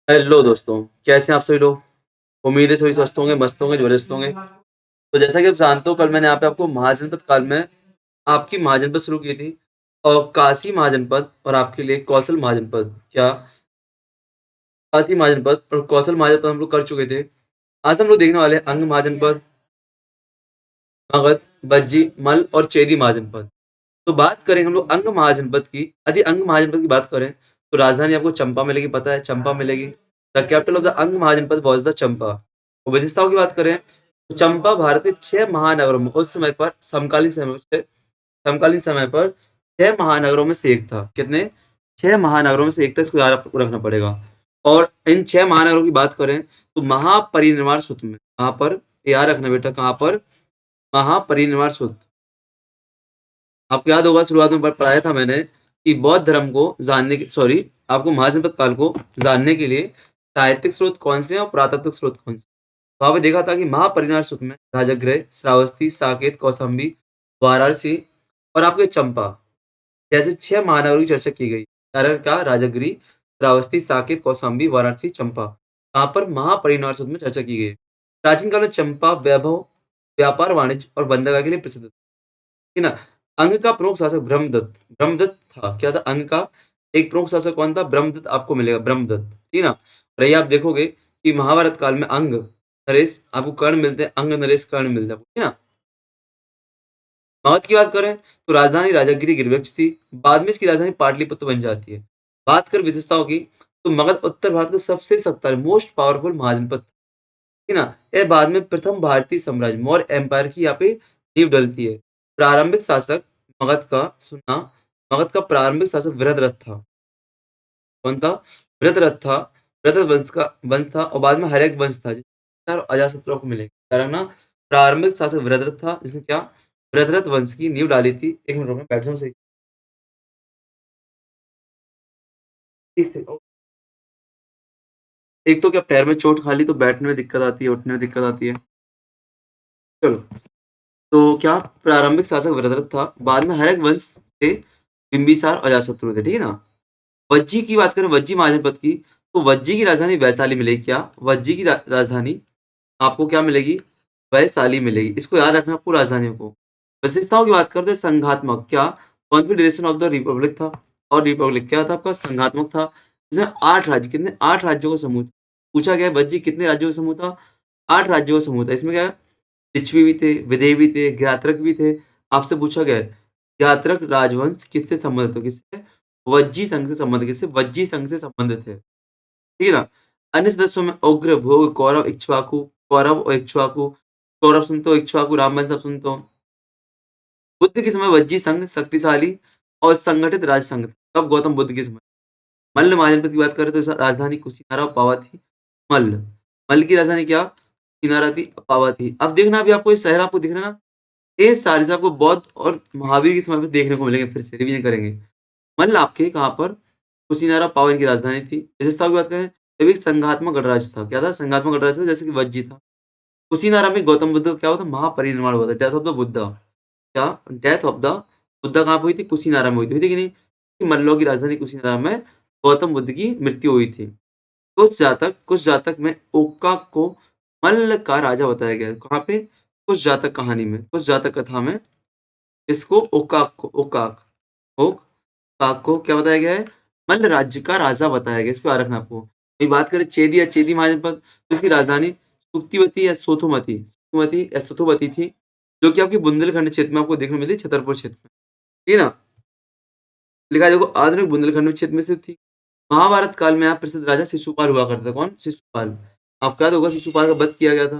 Hello दोस्तों, कैसे हैं आप सभी लोग? उम्मीद है सभी स्वस्थ होंगे, मस्त होंगे, जबरदस्त होंगे। तो जैसा कि आप जानते हो, कल मैंने यहाँ पे आपको महाजनपद काल में आपकी महाजनपद शुरू की थी और काशी महाजनपद और आपके लिए कौशल महाजनपद। क्या काशी महाजनपद और कौशल महाजनपद हम लोग कर चुके थे। आज हम लोग देखने वाले हैं अंग महाजनपद, मगध, बज्जी, मल्ल और चेदी महाजनपद। तो बात करें हम लोग अंग महाजनपद की। यदि अंग महाजनपद की बात करें तो राजधानी आपको चंपा मिलेगी, पता है चंपा मिलेगी। द कैपिटल ऑफ द अंग महाजनपद वाज द चंपा। और विशेषताओं की बात करें तो चंपा भारत के 6 महानगरों में उस समय पर समकालीन समय पर 6 महानगरों में से एक था। कितने? 6 महानगरों में से एक था, इसको याद आपको रखना पड़ेगा। और इन 6 महानगरों की बात करें तो महापरिनिर्वाण सूत्र में, कहाँ पर, याद रखना बेटा, कहाँ पर? महापरिनिर्वाण सूत्र। आपको याद होगा शुरुआत में पढ़ाया था मैंने कि बौद्ध धर्म को जानने के सॉरी आपको महाजनपद काल को जानने के लिए साहित्यिक स्रोत कौन से हैं और पुरातात्विक स्रोत कौन से। वहां पे देखा था कि महापरिनिर्वाण सूत्र में राजगृह, श्रावस्ती, साकेत, कौशाम्बी, वाराणसी और आपके चंपा जैसे 6 महानगरों की चर्चा की गई। कारण क्या? राजगृह, श्रावस्ती, साकेत, कौशाम्बी, वाराणसी, चंपा। यहाँ पर महापरिनिर्वाण सूत्र में चर्चा की गई। प्राचीन काल में चंपा वैभव, व्यापार, वाणिज्य और बंदरगाह के लिए प्रसिद्ध थी। है ना? अंग का प्रमुख शासक ब्रह्मदत्त ब्रह्मदत्त था। क्या था? अंग का एक प्रमुख शासक कौन था? ब्रह्मदत्त आपको मिलेगा, ब्रह्मदत्त। ठीक है ना? और ये आप देखोगे कि महाभारत काल में अंग नरेश आपको कर्ण मिलते हैं, अंग नरेश कर्ण मिलते हैं, ठीक है ना? मगध की बात करें तो राजधानी राजगिरी गिरिवक्ष थी। बाद में इसकी राजधानी पाटलिपुत्र बन जाती है। बात कर विशेषताओं की तो मगध उत्तर भारत का सबसे शक्तिशाली मोस्ट पावरफुल महाजनपद था। है ना? यह बाद में प्रथम भारतीय साम्राज्य मौर्य एम्पायर की यहाँ पे नींव डलती है। प्रारंभिक शासक मगध का सुनना, मगध का प्रारंभिक शासक वृहद्रथ था। कौन था? वृहद्रथ था। वृहद्रथ वंश था और बाद में हर्यक वंश था जिसमें अजातशत्रु को मिलेगा। कारण ना, प्रारंभिक शासक वृहद्रथ था जिसने क्या, वृहद्रथ वंश की नींव डाली थी। एक मिनट में बैठ जाऊं सही से। एक तो क्या, पैर में चोट खा ली तो बैठने में दिक्कत आती है, उठने में दिक्कत आती है। चलो, तो क्या प्रारंभिक शासक वृहद्रथ था, बाद में हर्यक वंश से बिंबिसार अजातशत्रु थे। ठीक है ना? वज्जी की बात करें, वज्जी महाजनपद की, तो वज्जी की राजधानी वैशाली मिलेगी। क्या? वज्जी की राजधानी आपको क्या मिलेगी? वैशाली मिलेगी। इसको याद रखना आपको राजधानियों को। विशेषताओं की बात करते हैं, संघात्मक। क्या? कॉन्फेडरेशन ऑफ द रिपब्लिक था। और रिपब्लिक क्या था आपका? संघात्मक था। इसमें 8 राज्य, कितने? 8 राज्यों का समूह पूछा गया है। वज्जी कितने राज्यों का समूह था? 8 राज्यों का समूह था। इसमें क्या है? लिच्छवी भी थे, विदेही भी थे, ज्ञात्रक भी थे। आपसे पूछा गया है ज्ञात्रक राजवंश किससे संबंधित हो? किससे? वज्जी संघ से संबंधित। किससे? वज्जी संघ से संबंधित है। ठीक है ना? अन्य सदस्यों में उग्र, भोग, कौरव, इक्ष्वाकु, कौरव और इक्ष्वाकु। कौरव सुनते हो, इक्ष्वाकु रामवंश सब सुनते हो। बुद्ध के समय वज्जी संघ शक्तिशाली और संगठित राज संघ था। कब? गौतम बुद्ध के समय। मल्ल महाजनपद की बात करें तो इसका राजधानी कुशीनारा और पावा थी। मल्ल मल्ल की राजधानी क्या? किनारा थी, पावा थी। अब देखना, अभी आपको ये शहर आपको दिख रहा है ना, ये सारे से आपको बौद्ध और महावीर के समय पे देखने को मिलेंगे। फिर से रिवीजन करेंगे। मल्ल आपके कहाँ पर? कुशीनारा पावा इनकी राजधानी थी। विशेषताओं की बात करें तो एक संघात्मक गणराज्य था। क्या था? संघात्मक गणराज्य था, जैसे कि वज्जी था। कुशीनारा में गौतम बुद्ध का क्या हुआ था? महापरिनिर्वाण हुआ था, डेथ ऑफ द बुद्धा। क्या? डेथ ऑफ द बुद्धा कहाँ पे हुई थी? कुशीनारा में हुई थी कि नहीं? कि मल्लों की राजधानी कुशीनारा में गौतम बुद्ध की मृत्यु हुई थी। कुछ जातक में ओक्काक को मल्ल का राजा बताया गया है। कहाँ पे? कुछ जातक कहानी में, कुछ जातक कथा में इसको ओक्काक को क्या बताया गया है? मल्ल राज्य का राजा बताया गया। इसको याद रखना आपको। ये बात करें चेदी या चेदी महाजनपद, तो इसकी राजधानी सुक्तिवती या सोथुमती थी, जो कि आपकी बुंदेलखंड क्षेत्र में आपको देखने को मिली, छतरपुर क्षेत्र में। ठीक है ना? लिखा है देखो, आधुनिक बुंदेलखंड क्षेत्र में से थी। महाभारत काल में यहाँ प्रसिद्ध राजा शिशुपाल हुआ करता था। कौन? शिशुपाल। आपको याद होगा शिशुपाल का वध किया गया था,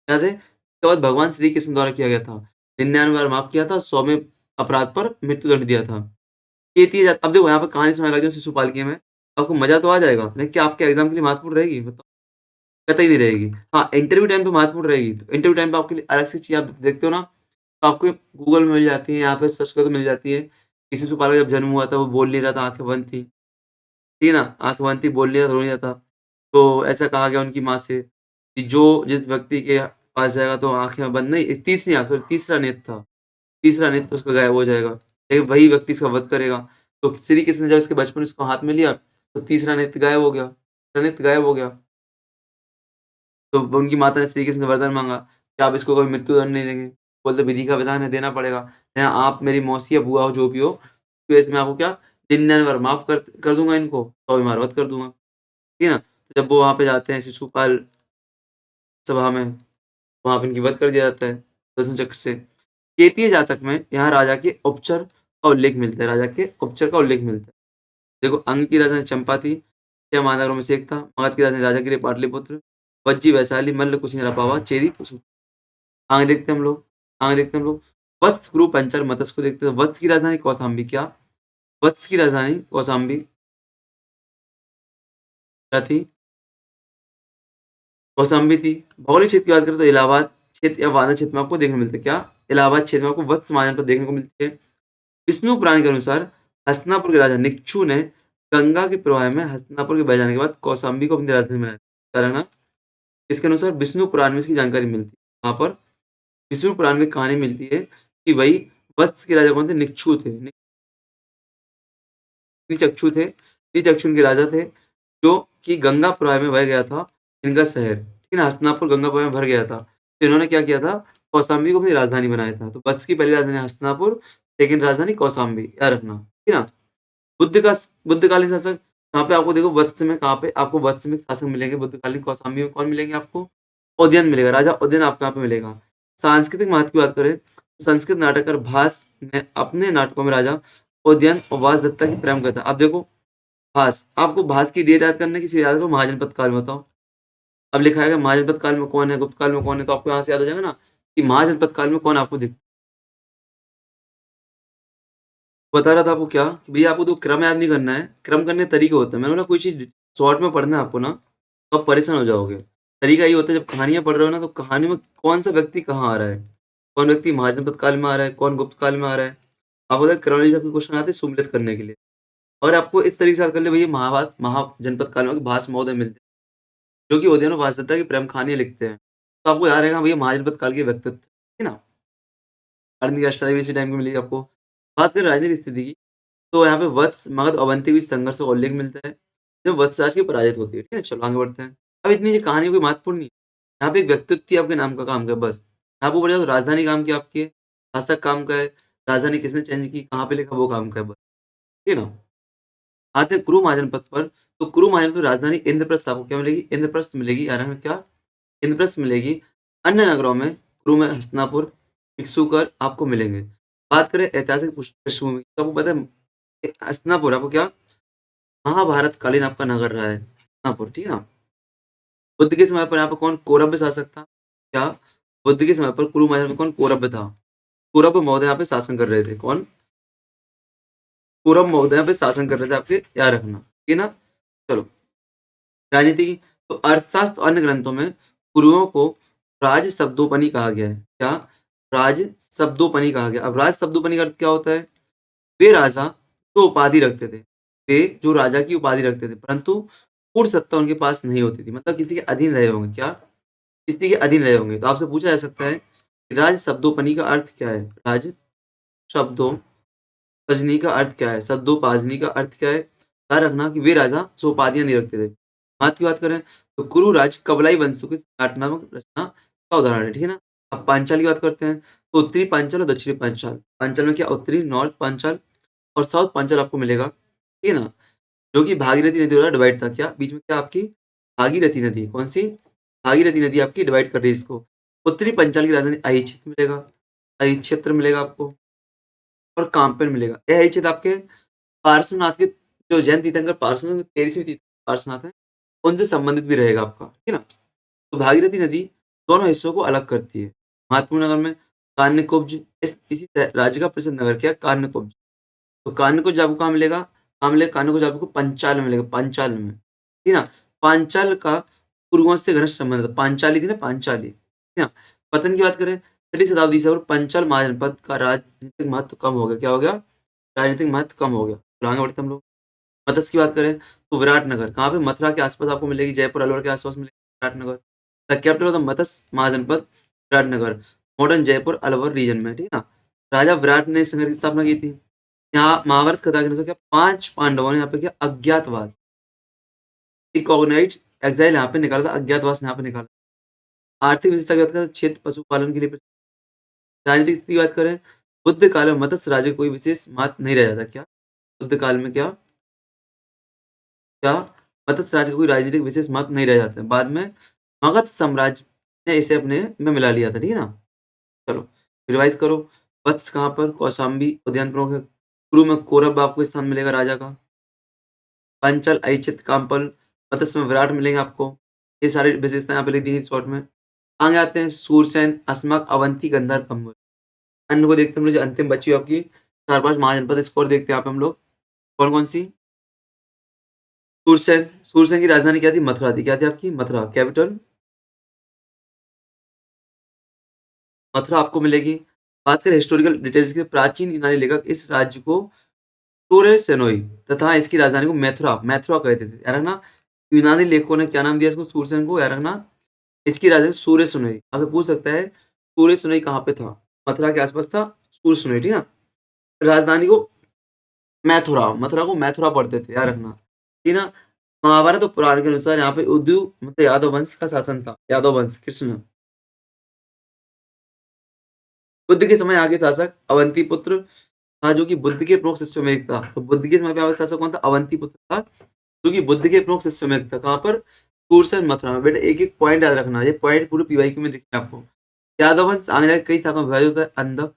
याद है? इसके बाद भगवान श्री कृष्ण द्वारा किया गया था। 99 बार माफ किया था, 100वें अपराध पर मृत्युदंड दिया था। ये थी अब देखो यहाँ पे कहानी सुनाने लगे शिशुपाल की मैं, आपको मजा तो आ जाएगा, लेकिन क्या आपके एग्जाम के लिए महत्वपूर्ण रहेगी? बताओ। कतई नहीं रहेगी। हाँ, इंटरव्यू टाइम पे महत्वपूर्ण रहेगी। तो इंटरव्यू टाइम पे आपके लिए अलग से चीज आप देखते हो ना, तो आपको गूगल में मिल जाती है, यहाँ पे सर्च करो तो मिल जाती है। किसी शिशुपाल का जब जन्म हुआ था, वो बोल नहीं रहा था, आंखें बंद थी। ठीक है ना? आंखें बंद थी, बोल नहीं रहा था, रो नहीं रहा था। तो ऐसा कहा गया उनकी माँ से कि जो जिस व्यक्ति के पास जाएगा तो आंखें बंद नहीं, तीसरी आंख, सॉरी तीसरा नेत्र था, तीसरा नेत्र उसका गायब हो जाएगा, लेकिन वही व्यक्ति इसका वध करेगा। तो श्री कृष्ण ने जब इसके बचपन में इसको हाथ में लिया तो तीसरा नेत्र गायब हो गया। प्रणित गायब हो गया। तो उनकी माता ने श्री कृष्ण से वरदान माँगा कि आप इसको कभी मृत्युदंड नहीं देंगे। बोलते विधि का विधान है, देना पड़ेगा। या आप मेरी मौसी या बुआ हो, जो भी हो, तो इसमें आपको क्या 99 बार माफ़ कर दूँगा इनको, 100 बार वध कर दूँगा। ठीक है ना? तो जब वो वहाँ पे जाते हैं शिशुपाल सभा में, वहाँ पे इनकी वध कर दिया जाता है सुदर्शन चक्र से। केतीय जातक में यहाँ राजा के उपचर का उल्लेख मिलता है, राजा के उपचर का उल्लेख मिलता है। देखो, अंग की राजधानी चंपा थी, 6 महानगरों में से एक था। मगध की राजधानी राजागिरी पाटलिपुत्र, वज्जी वैशाली, मल्ल कुशी नरपावा, चेदी कुसुम। आगे देखते हैं हम लोग, आगे देखते हैं हम लोग। वत्स, कुरु, पंचाल, मत्स्य को देखते हैं। वत्स की राजधानी कौशाम्बी। क्या? वत्स की राजधानी कौशाम्बी क्या थी? कौशाम्बी थी। भौगोलिक क्षेत्र की बात करें तो इलाहाबाद क्षेत्र या वादा क्षेत्र में आपको देखने को मिलता है। क्या? इलाहाबाद क्षेत्र में आपको वत्स महाजन पर देखने को मिलती है। विष्णु पुराण के अनुसार हस्तिनापुर के राजा निक्षु ने गंगा के प्रवाह में हस्तिनापुर के बह जाने के बाद कौशाम्बी को अपनी राजधानी बनाया। क्या रहना? इसके अनुसार विष्णु पुराण में इसकी जानकारी मिलती है। वहां पर विष्णु पुराण में कहानी मिलती है कि वही वत्स के राजा कौन थे? निक्षु थे। चक्षु थे। चक्षु के राजा थे, जो कि गंगा प्रवाह में बह गया था इनका शहर। ठीक है ना? हस्तिनापुर गंगा प्रवाह में भर गया था, तो इन्होंने क्या किया था? कौशाम्बी को अपनी राजधानी बनाया था। तो वत्स की पहली राजधानी हस्तिनापुर, सेकंड राजधानी कौशाम्बी, याद रखना। ठीक है ना? बुद्धकालीन शासक कहाँ पे आपको देखो, वत्स में कहाँ पे आपको वत्स में शासक मिलेंगे? बुद्धकालीन कौशाम्बी में कौन मिलेंगे आपको? उदयन मिलेगा, राजा उदयन आपको यहाँ पे मिलेगा। सांस्कृतिक महत्व की बात करें, संस्कृत नाटककार भास ने अपने नाटकों में राजा उदयन और वासदत्ता की प्रेम कथा। अब देखो, भास, आपको भास की डेट याद करने की याद करो, महाजनपद काल में बताओ। अब लिखा है महाजनपद काल में कौन है, गुप्त काल में कौन है, तो आपको यहाँ से याद हो जाएगा ना कि महाजनपद काल में कौन आपको दिख। बता रहा था आपको क्या कि भैया आपको तो क्रम याद नहीं करना है, क्रम करने के तरीके होते हैं। मैंने बोला कोई चीज़ शॉर्ट में पढ़ना है आपको ना, तो आप परेशान हो जाओगे। तरीका ये होता है, जब कहानियाँ पढ़ रहे हो ना, तो कहानी में कौन सा व्यक्ति कहाँ आ रहा है, कौन व्यक्ति महाजनपद काल में आ रहा है, कौन गुप्त काल में आ रहा है। आपको पता है क्रमोलॉजी आपके क्वेश्चन आते हैं सुमेलित करने के लिए, और आपको इस तरीके से याद कर ले भैया, महाजनपद काल में भास महोदय मिलते हैं, जो कि उदयन और वासदत्ता की प्रेम कहानियाँ लिखते हैं। तो आपको याद रहेगा भैया महाजनपद काल के व्यक्तित्व, ठीक है ना? आनंद की अष्टादेवी इसी टाइम की मिलेगी आपको। बात करें राजनीतिक स्थिति की, तो यहाँ पे वत्स, मगध, अवंती के बीच संघर्ष का उल्लेख मिलता है, जब वत्सराज की पराजित होती है। ठीक है, चलो आगे बढ़ते हैं। अब इतनी ये कहानी कोई महत्वपूर्ण नहीं है, यहाँ पे एक व्यक्तित्व थी, आपके नाम का काम किया बस। आपको बढ़िया, तो राजधानी काम की आपकी है, शासक काम का है, राजधानी किसने चेंज की, कहाँ पे लिखा, वो काम का है बस। ठीक है ना? आते हैं कुरु महाजनपद पर, तो कुरु महाजनपद की राजधानी इंद्रप्रस्थ आपको क्या मिलेगी? इंद्रप्रस्थ मिलेगी, यार हमें क्या? इंद्रप्रस्थ मिलेगी। अन्य नगरों में कुरु में हस्तिनापुर, इक्ष्वाकुकर आपको मिलेंगे। बात करें ऐतिहासिक पृष्ठभूमि, तो आपको पता है हस्तिनापुर आपको क्या महाभारत कालीन आपका नगर रहा है हस्तिनापुर। ठीक है ना? बुद्ध के समय पर यहाँ पर कौन कौरव शासक था? क्या? बुद्ध के समय पर कुरु महाजन में कौन कौरव था? कौरव महोदय यहाँ पे शासन कर रहे थे। कौन? कौरव महोदय यहाँ पे शासन कर रहे थे, आपके याद रखना। ठीक है ना? चलो, राजनीति की, तो अर्थशास्त्र और अन्य ग्रंथों में कुरुओं को राज शब्दोपनि कहा गया है। क्या? राज शब्दोपनि कहा गया। अब राज शब्दोपनि का अर्थ क्या होता है? वे राजा जो उपाधि रखते थे, वे जो राजा की उपाधि रखते थे, परंतु पूर्ण सत्ता उनके पास नहीं होती थी, मतलब किसी के अधीन रहे होंगे। क्या? किसी के अधीन रहे होंगे। तो आपसे पूछा जा सकता है कि राज शब्दोपनि का अर्थ क्या है? राज शब्दोपनि का अर्थ क्या है? शब्दोपाजनी का अर्थ क्या है? ध्यान रखना कि वे राजा जो उपाधियां नहीं रखते थे। बात की बात करें तो कुरु राज कबलाई वंशों की संगठनात्मक रचना का उदाहरण है। ठीक है ना? अब पांचाल की बात करते हैं, तो उत्तरी पांचाल और दक्षिणी पांचाल। पांचाल में क्या? उत्तरी नॉर्थ पांचाल और साउथ पांचाल आपको मिलेगा। ठीक है ना? जो कि भागीरथी नदी द्वारा डिवाइड था। क्या? बीच में क्या आपकी भागीरथी नदी, कौन सी? भागीरथी नदी आपकी डिवाइड कर रही है इसको। उत्तरी पंचाल की राजधानी अहि क्षेत्र मिलेगा, अहि क्षेत्र मिलेगा आपको, और काम्पेन मिलेगा। ये अहि क्षेत्र आपके पार्श्वनाथ के, जो जैन तीर्थंकर पार्श्वनाथ 13वीं तीर्थ पार्श्वनाथ है, उनसे संबंधित भी रहेगा आपका। ठीक है ना? तो भागीरथी नदी दोनों हिस्सों को अलग करती है। महात्मपुर नगर में कान्यकुब्ज, इसी राज्य का प्रसिद्ध नगर क्या? कान्यकुब्ज। तो कान्यकुब्ज आपको कहाँ मिलेगा? कहाँ मिलेगा कान्यकुब्ज? आपको पंचाल में मिलेगा, पंचाल में। ठीक है ना? पांचाल का कुरुओं से घनिष्ठ संबंध था। पांचाली थी ना, पांचाली। ठीक है ना? पतन की बात करें, 6वीं शताब्दी से और पंचाल महाजनपद का राजनीतिक महत्व कम हो गया। क्या हो गया? राजनीतिक महत्व कम हो गया। फिर आगे बढ़ते हम लोग। मत्स्य की बात करें तो विराटनगर कहाँ पे? मथुरा के आसपास आपको मिलेगी, जयपुर अलवर के आसपास मिलेगी Viratnagar. The capital of the Matsya Mahajanapada Viratnagar, modern Jaipur Alwar region में। ठीक है ना? राजा विराट ने इस नगर की स्थापना की थी। यहाँ महाभारत कथा के अनुसार क्या 5 पांडवों ने यहाँ पे क्या अज्ञातवास इकॉग्नाइट एक्साइल यहाँ पे निकाला था, अज्ञातवास यहाँ पे निकाला। आर्थिक विशेषता की बात करें, क्षेत्र पशुपालन के लिए प्रसिद्ध। राजनीतिक स्थिति की बात करें, बुद्ध काल में मत्स्य राज्य कोई विशेष महत्व नहीं रह जाता। क्या बुद्ध काल में क्या मत्स्य राज्य का कोई राजनीतिक विशेष महत्व नहीं रह जाता है। बाद में मगध साम्राज्य ने इसे अपने में मिला लिया था, ठीक है ना। चलो रिवाइज करो। वत्स कहाँ पर, कौशाम्बी उद्यान प्रमुख है। कुरु में कौरव आपको स्थान मिलेगा राजा का। पंचल, ऐचित, काम्पल, मत्स्य में विराट मिलेंगे आपको। ये सारी विशेषताएं यहाँ पे लिख दी गई शॉर्ट में। आगे आते हैं सूरसेन, अस्मक, अवंती, गंधर, कम्बोज। अन्य को देखते हैं हम लोग, जो अंतिम बची हुई आपकी 4-5 महाजनपद स्कोर देखते हैं यहाँ पे हम लोग। कौन कौन सी? सूरसेन, सूरसेन की राजधानी क्या थी? मथुरा थी। क्या थी आपकी? मथुरा। कैपिटल मथुरा आपको मिलेगी। बात करें हिस्टोरिकल डिटेल्स की, प्राचीन यूनानी लेखक इस राज्य को सूर्य सेनोई तथा इसकी राजधानी को मैथुरा मैथुरा कहते थे, याद रखना। यूनानी लेखकों ने क्या नाम दिया इसको? सूरसेन को, याद रखना। इसकी राजधानी सूर्य सुनोई। आपसे पूछ सकता है सूर्य सुनोई कहाँ पे था? मथुरा के आसपास था सूर्य सुनोई, ठीक है। राजधानी को मैथुरा, मथुरा को मैथुरा पढ़ते थे, याद रखना, ठीक है ना। महाभारत और पुराण के अनुसार यहाँ पे उद्यू मतलब यादव वंश का शासन था। यादव वंश, कृष्ण। बुद्ध के समय आगे शासक अवंती पुत्र था, जो कि बुद्ध के प्रमुख शिष्यों में एक था। तो बुद्ध के समय पे आगे शासक कौन था? अवंती पुत्र था, जो कि बुद्ध के प्रमुख शिष्यों में एक था। कहाँ पर? सूरसेन, मथुरा में। बेटा एक एक पॉइंट याद रखना, ये पॉइंट पूरे पीवाईक्यू में दिखे आपको। यादव वंश आगे जाके कई शाखा में विभाजित होता है। अंधक,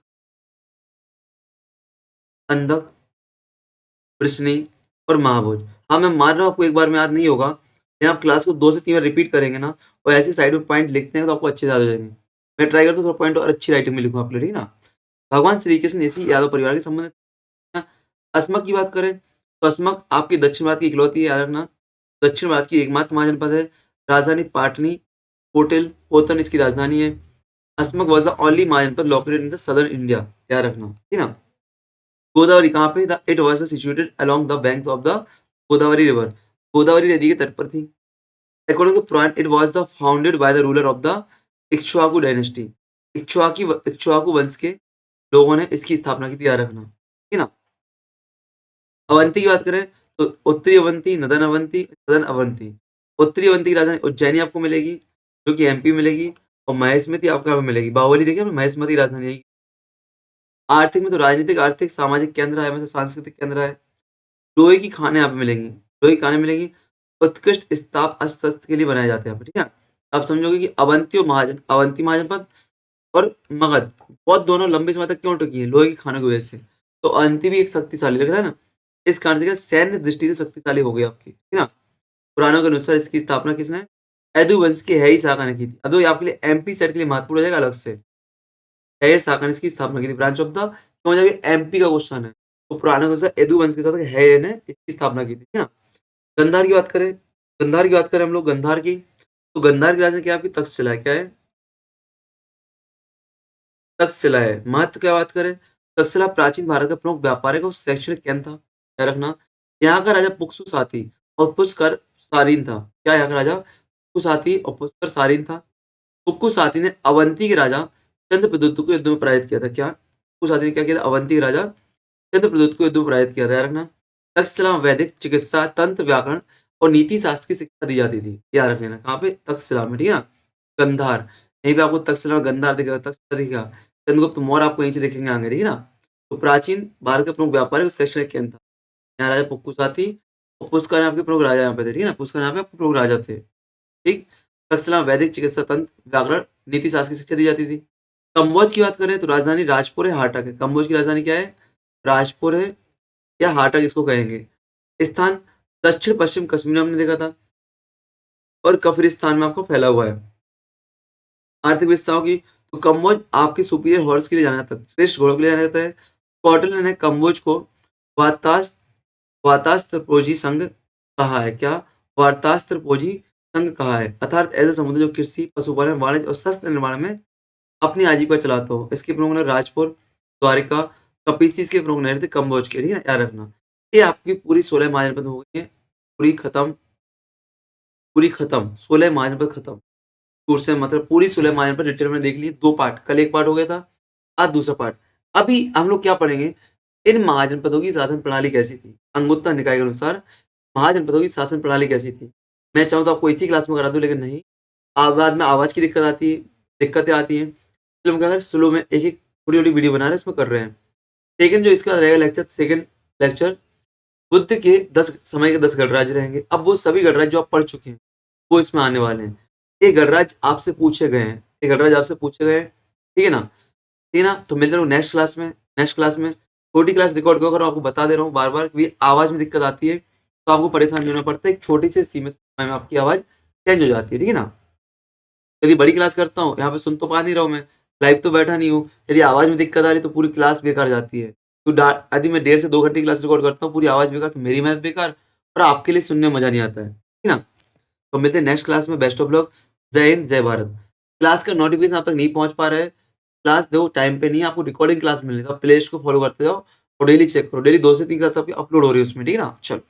अंधक, वृष्णि और महाभोज। हाँ मैं मान रहा हूँ आपको एक बार में याद नहीं होगा, लेकिन आप क्लास को 2 से 3 बार रिपीट करेंगे ना, और ऐसे साइड में पॉइंट लिखते हैं तो आपको अच्छे याद हो जाएंगे। मैं ट्राई करता हूँ थोड़ा पॉइंट और अच्छी राइटिंग में लिखूँ आपके लिए, ठीक है ना। भगवान श्री कृष्ण इसी यादव परिवार के संबंधित हैं। अस्मक की बात करें तो अस्मक आपकी दक्षिण भारत की इकलौती है, याद रखना, दक्षिण भारत की एकमात्र महाजनपद है। राजधानी पाटनी, पोटिल, पोतन इसकी राजधानी है। Asmaka was the only mahajanapada located in the southern India, याद रखना, ठीक है ना। गोदावरी कहाँ पे? It was situated along the banks of the Godavari river. Godavari नदी के तट पर थी। According to Purana it was the founded by the ruler of the Ikshvaku dynasty. Ikshvaku वंश के लोगों ने इसकी स्थापना की थी, याद रखना, ठीक है ना। अवंती की बात करें तो उत्तरी अवंती, नदन अवंती, सदन अवंती। उत्तरी अवंती की राजधानी उज्जैनी आपको मिलेगी, जो कि एमपी मिलेगी। और महेशमती आपको यहाँ पे मिलेगी। बाहुबली देखिए, महेशमती राजधानी है। आर्थिक में तो राजनीतिक, आर्थिक, सामाजिक केंद्र है, मतलब सांस्कृतिक केंद्र है। लोहे की खानें यहाँ पे मिलेंगी, लोहे की खानें मिलेंगी। उत्कृष्ट स्थाप अस्त्र शस्त्र के लिए बनाए जाते हैं यहाँ पे, ठीक है। आप समझोगे कि अवंती और अवंती महाजनपद और मगध बहुत दोनों लंबे समय तक क्यों टिकी है? लोहे की खानों की वजह से। तो अवंती भी एक शक्तिशाली लग रहा है ना, इस कारण से क्या सैन्य दृष्टि से शक्तिशाली हो गई आपकी, ठीक है ना। पुराणों के अनुसार इसकी स्थापना किसने? यदु वंश के है ही शाखा ने की थी। अदो आपके लिए एमपी सेट के लिए महत्वपूर्ण हो जाएगा अलग से। है शाखा ने इसकी स्थापना की थी, ब्रांच ऑफ द, तो जब ये एमपी का क्वेश्चन है तो पुराणों के अनुसार यदु वंश के साथ है ने इसकी स्थापना की थी, ठीक है ना। गंधार की बात करें, गंधार की बात करें हम लोग, गंधार की, तो गंधार की राजधानी क्या है आपकी? तक्षशिला है। क्या है? तक्षशिला है। महत्व क्या बात करें, तक्षशिला प्राचीन भारत का प्रमुख व्यापारिक और शैक्षणिक केंद्र था, याद रखना। यहाँ का राजा पुक्सु साथी और पुष्कर सारीन था। क्या यहाँ का राजा? पुक्सु साथी और पुष्कर सारीन था। पुक्कु साथी ने अवंती के राजा चंद्रप्रद्युत को युद्ध में पराजित किया था। क्या पुक्कु साथी ने क्या किया था? अवंती के राजा चंद्रप्रद्युत को युद्ध में पराजित किया था, याद रखना। तक्षशिला में वैदिक चिकित्सा, तंत्र, व्याकरण और नीति शास्त्र की शिक्षा दी जाती थी, याद रख लेना। कहाँ पे? तक्षशिला में, ठीक है ना। गंधार, यहीं पे आपको तक्षशिला में गंधार दिखेगा, तक्षशिला दिखेगा। चंद्रगुप्त मौर्य आपको यहीं से देखेंगे आगे, ठीक है ना। तो प्राचीन भारत का प्रमुख व्यापारिक और शैक्षणिक केंद्र था। यहाँ राजा पुक्कु साथी और पुष्कर आपके प्रमुख राजा यहाँ पे थे, ठीक है ना। पुष्कर यहाँ पे आपके प्रमुख राजा थे, ठीक। तक्षशिला में वैदिक चिकित्सा, तंत्र, व्याकरण, नीति शास्त्र की शिक्षा दी जाती थी। कम्बोज की बात करें तो राजधानी राजपुर है, हाटक है। कम्बोज की राजधानी क्या है? राजपुर है या हाटक इसको कहेंगे। स्थान दक्षिण पश्चिम कश्मीर में हमने देखा था, और कफरिस्तान में आपको फैला हुआ है। आर्थिक विशेषताओं की, तो कम्बोज आपके सुपीरियर हॉर्स के लिए जाना जाता है, श्रेष्ठ घोड़ों के लिए जाना जाता है। स्कॉटलैंड ने कम्बोज को वातास वातास्त्रपोजी संघ कहा है। क्या? वार्तास्त्रपोजी संघ कहा है, अर्थात ऐसा समुदाय जो कृषि, पशुपालन, वाणिज्य और शस्त्र निर्माण में अपनी आजीविका चलाता हो। इसके प्रमुख नगर राजपुर, द्वारिका, कपिसी इसके प्रमुख नगर थे कम्बोज के, ठीक है, याद रखना। ये आपकी पूरी 16 महाजनपद हो गई है, पूरी खत्म, पूरी खत्म, 16 महाजनपद खत्म। टूर से मतलब पूरी 16 महाजनपद डिटेल में देख ली, 2 पार्ट, कल एक पार्ट हो गया था, आज दूसरा पार्ट। अभी हम लोग क्या पढ़ेंगे? इन महाजनपदों की शासन प्रणाली कैसी थी? अंगुत्ता निकाय के अनुसार महाजनपदों की शासन प्रणाली कैसी थी? मैं चाहूँ तो आपको इसी क्लास में करा दूँ, लेकिन नहीं, बाद में आवाज़ की दिक्कतें आती हैं, इसलिए हम क्या करें, स्लो में एक-एक छोटी-छोटी वीडियो बना रहे हैं, इसमें कर रहे हैं। सेकंड जो इसका रहेगा लेक्चर, सेकंड लेक्चर बुद्ध के 10 समय के 10 गणराज्य रहेंगे। अब वो सभी गणराज्य जो आप पढ़ चुके हैं, वो इसमें आने वाले हैं। ये गणराज्य आपसे पूछे गए हैं, ये गणराज्य आपसे पूछे गए हैं, ठीक है ना? ठीक है ना? तो मिलते हैं नेक्स्ट क्लास में। नेक्स्ट क्लास में छोटी क्लास रिकॉर्ड करो, अगर आपको बता दे रहा हूँ बार-बार कि आवाज़ में दिक्कत आती है, तो आपको परेशान नहीं होना पड़ता है। एक छोटी सी सीमित समय में आपकी आवाज़ चेंज हो जाती है, ठीक है ना? यदि बड़ी क्लास करता हूँ, यहाँ पे सुन तो पा नहीं रहा हूँ मैं, लाइव तो बैठा नहीं हूँ। यदि आवाज़ में दिक्कत आ रही है, तो पूरी क्लास बेकार जाती है। तो यदि मैं 1.5 से 2 घंटे की क्लास रिकॉर्ड करता हूँ, पूरी आवाज़ बेकार, तो मेरी मेहनत बेकार और आपके लिए सुनने में मज़ा नहीं आता है, ठीक है ना? तो मिलते हैं नेक्स्ट क्लास में। Best of luck. जय हिंद, जय भारत। क्लास का नोटिफ़िकेशन आप तक नहीं पहुँच पा रहा है, क्लास देखो टाइम पे नहीं है, आपको रिकॉर्डिंग क्लास मिलनी है, तो आप प्लेलिस्ट को फॉलो करते जाओ और डेली चेक करो। डेली 2 से 3 क्लास आपकी अपलोड हो रही है उसमें, ठीक है ना? चलो।